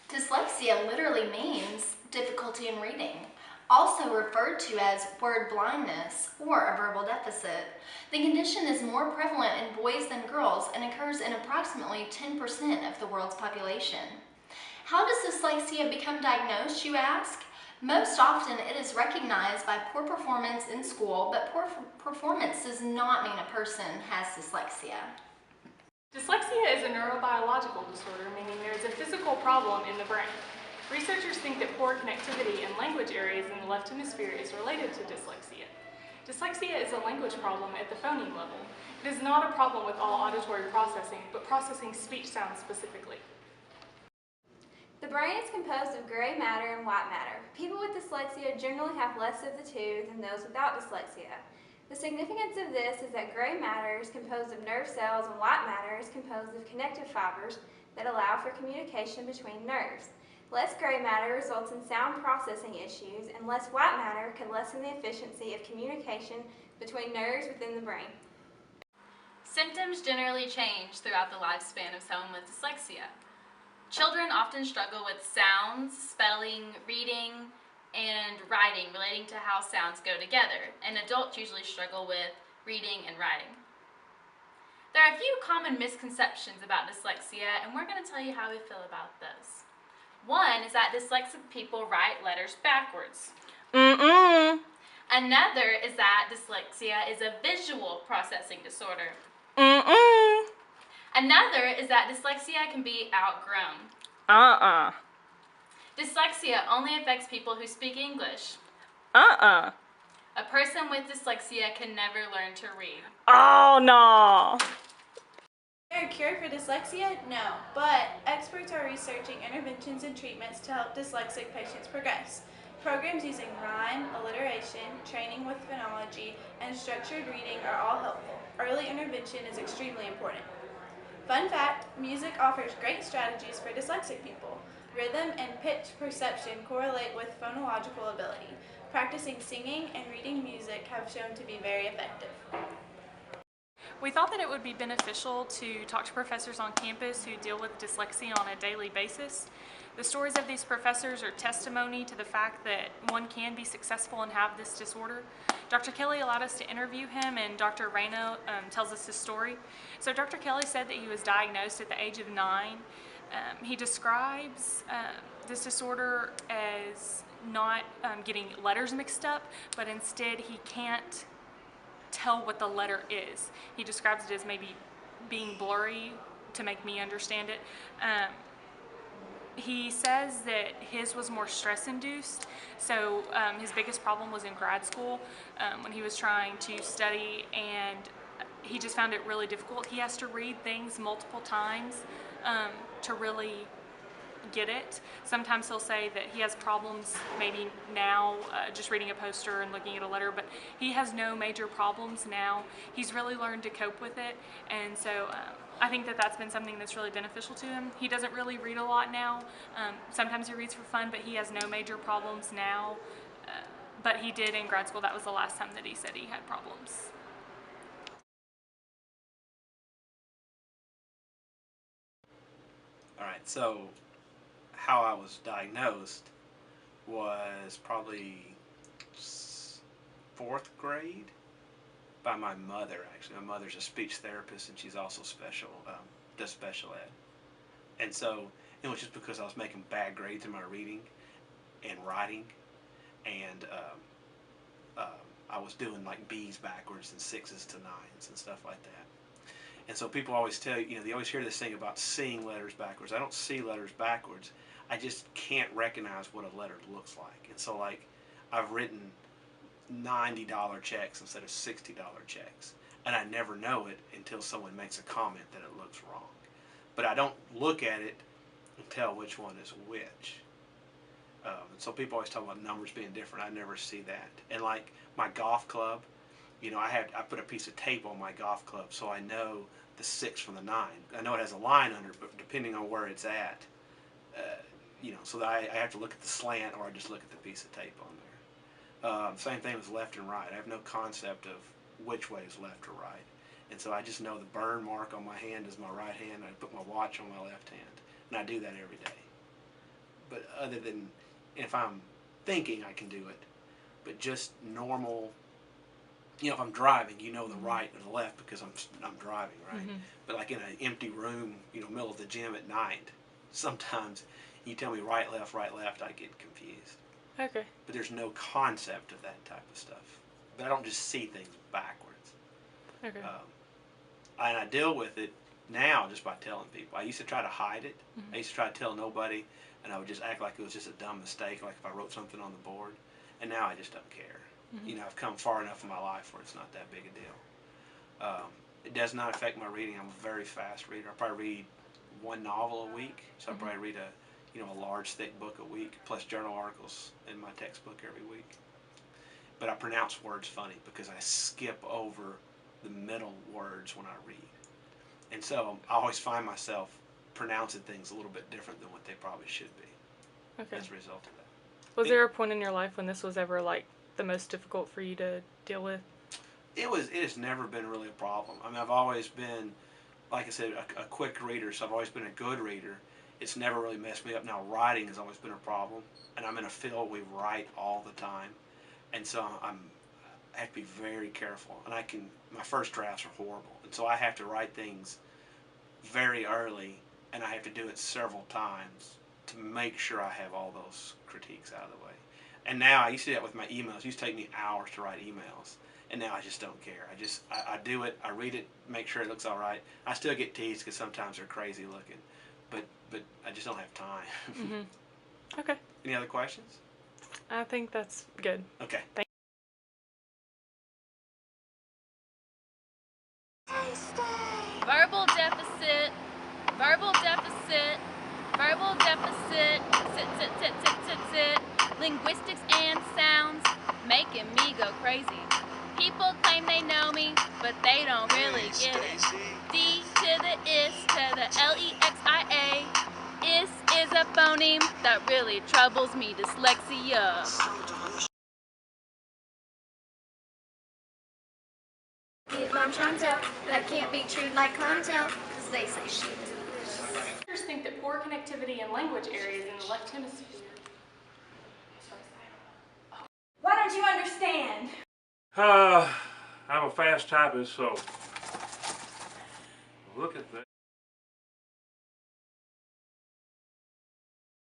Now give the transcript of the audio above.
Dyslexia literally means difficulty in reading, also referred to as word blindness or a verbal deficit. The condition is more prevalent in boys than girls and occurs in approximately 10% of the world's population. How does dyslexia become diagnosed, you ask? Most often it is recognized by poor performance in school, but poor performance does not mean a person has dyslexia. Dyslexia is a neurobiological disorder, meaning there is a physical problem in the brain. Researchers think that poor connectivity in language areas in the left hemisphere is related to dyslexia. Dyslexia is a language problem at the phoneme level. It is not a problem with all auditory processing, but processing speech sounds specifically. The brain is composed of gray matter and white matter. People with dyslexia generally have less of the two than those without dyslexia. The significance of this is that gray matter is composed of nerve cells and white matter is composed of connective fibers that allow for communication between nerves. Less gray matter results in sound processing issues, and less white matter can lessen the efficiency of communication between nerves within the brain. Symptoms generally change throughout the lifespan of someone with dyslexia. Children often struggle with sounds, spelling, reading, and writing relating to how sounds go together, and adults usually struggle with reading and writing. There are a few common misconceptions about dyslexia, and we're going to tell you how we feel about those. One is that dyslexic people write letters backwards. Another is that dyslexia is a visual processing disorder. Another is that dyslexia can be outgrown. Dyslexia only affects people who speak English. A person with dyslexia can never learn to read. Oh no! Is there a cure for dyslexia? No, but experts are researching interventions and treatments to help dyslexic patients progress. Programs using rhyme, alliteration, training with phonology, and structured reading are all helpful. Early intervention is extremely important. Fun fact, music offers great strategies for dyslexic people. Rhythm and pitch perception correlate with phonological ability. Practicing singing and reading music have shown to be very effective. We thought that it would be beneficial to talk to professors on campus who deal with dyslexia on a daily basis. The stories of these professors are testimony to the fact that one can be successful and have this disorder. Dr. Kelly allowed us to interview him, and Dr. Reyno tells us his story. So Dr. Kelly said that he was diagnosed at the age of 9. He describes this disorder as not getting letters mixed up, but instead he can't tell what the letter is. He describes it as maybe being blurry to make me understand it. He says that his was more stress-induced, so his biggest problem was in grad school when he was trying to study, and he just found it really difficult. He has to read things multiple times to really get it. Sometimes he'll say that he has problems maybe now just reading a poster and looking at a letter, but he has no major problems now. He's really learned to cope with it, and so I think that that's been something that's really beneficial to him. He doesn't really read a lot now. Sometimes he reads for fun, but he has no major problems now. But he did in grad school. That was the last time that he said he had problems. Alright, so how I was diagnosed was probably 4th grade by my mother, actually. My mother's a speech therapist, and she's also does special ed. And so it was just because I was making bad grades in my reading and writing, and I was doing like B's backwards and 6s to 9s and stuff like that. And so people always tell you, they always hear this thing about seeing letters backwards. I don't see letters backwards. I just can't recognize what a letter looks like. And so, like, I've written $90 checks instead of $60 checks, and I never know it until someone makes a comment that it looks wrong. But I don't look at it and tell which one is which. And so people always talk about numbers being different. I never see that. And like my golf club, I put a piece of tape on my golf club so I know the 6 from the 9. I know it has a line under it, but depending on where it's at, so that I have to look at the slant, or I just look at the piece of tape on there. Same thing with left and right. I have no concept of which way is left or right. And so I just know the burn mark on my hand is my right hand. I put my watch on my left hand, and I do that every day. But other than, if I'm thinking, I can do it. But just normal, if I'm driving, the right and the left because I'm driving, right? Mm-hmm. But like in an empty room, middle of the gym at night, sometimes you tell me right, left, I get confused. Okay. But there's no concept of that type of stuff. But I don't just see things backwards. Okay. And I deal with it now just by telling people. I used to try to hide it. Mm-hmm. I used to try to tell nobody, and I would just act like it was just a dumb mistake, like if I wrote something on the board. And now I just don't care. Mm-hmm. I've come far enough in my life where it's not that big a deal. It does not affect my reading. I'm a very fast reader. I probably read one novel a week, so I probably read a large, thick book a week, plus journal articles in my textbook every week. But I pronounce words funny because I skip over the middle words when I read. And so I always find myself pronouncing things a little bit different than what they probably should be Okay. as a result of that. Was there a point in your life when this was ever like the most difficult for you to deal with? It has never been really a problem. I mean, I've always been, like I said, a quick reader, so I've always been a good reader. It's never really messed me up. Now, writing has always been a problem, and I'm in a field we write all the time, and so I have to be very careful. And my first drafts are horrible, and so I have to write things very early, and I have to do it several times to make sure I have all those critiques out of the way. And now I used to do that with my emails. It used to take me hours to write emails. And now I just don't care. I do it, I read it, make sure it looks all right. I still get teased because sometimes they're crazy looking. But I just don't have time. Mm-hmm. Okay. Any other questions? I think that's good. Okay. Verbal deficit, verbal deficit, verbal deficit, sit. Linguistics and sounds making me go crazy. People claim they know me, but they don't really get it. D to the is to the Lexia. Is a phoneme that really troubles me, dyslexia. Vietnam Chantel, that can't be treated like clientele, because they say she is. Researchers think that poor connectivity in language areas in the left hemisphere. Why don't you understand? I'm a fast typist, so look at that.